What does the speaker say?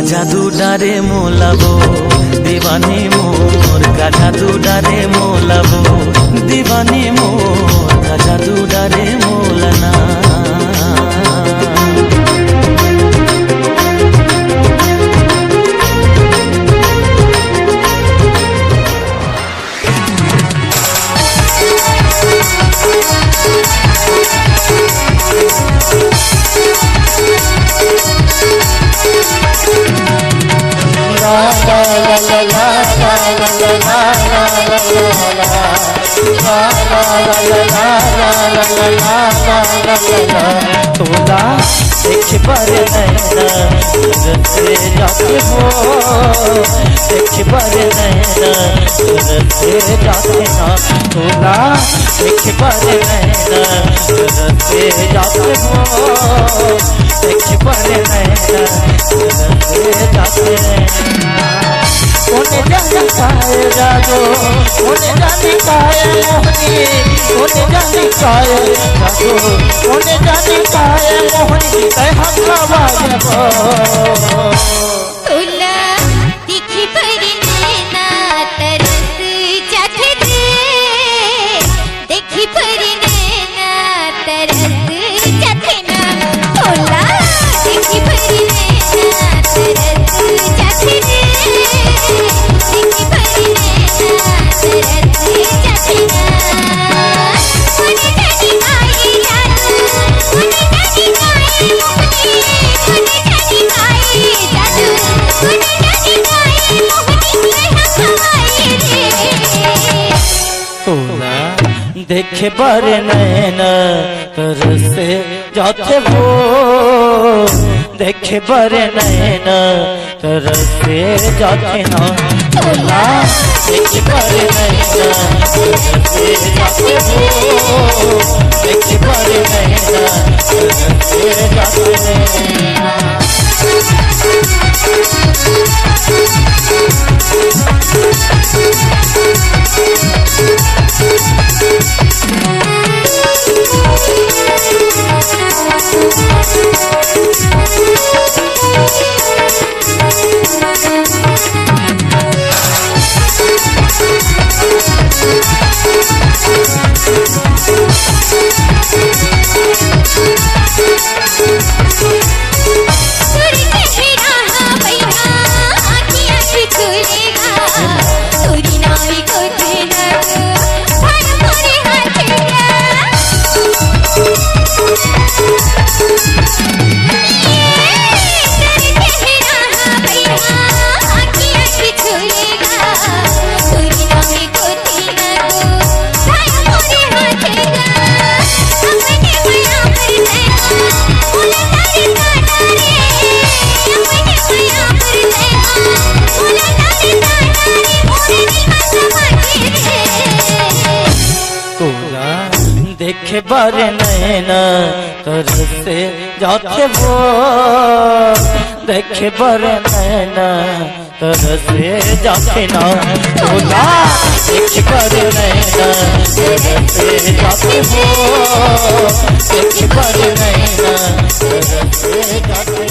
जादू डारे मोलाबो दीवानी मोर का जादू डारे मोलाबो दीवानी मोर का जादू डारे मोलना। तोला देख पर नैना रते जाते हो, देख पर नैना रते जाते ना। तोला देख पर नैना रते जाते हो, देख पर नैना रते जाते ना। कोने जाने काए जादो, कोने जाने काए मोहनी, कोने जाने काए जादो, कोने जाने काए मोहनी कह हम बाजबो। तोला दिखी पर नैना तरस जाते दे, देखी पर नैना तरस जाते ना। तोला दिखी पर नैना तरस जाते दे, देखी पर नैना तरस जाते ना। कोने जाने काए जादू, कोने जाने काए मोहनी, कोने जाने काए जादू, कोने जाने काए मोहनी कह हवाई रे। तोला देखे पर नैना तरसे जाते हो, देखे पर नैना तरसे जाते ना। तोला देखे पर नैना तरसे जाते हो, देखे पर नैना तरसे जाते ना। देखे बर नैना तरसे जाते वो देखे बर नैना तरसे जाते ना बोला देखे बर नैना तरसे जाते वो देखे बर नैना तरसे जाते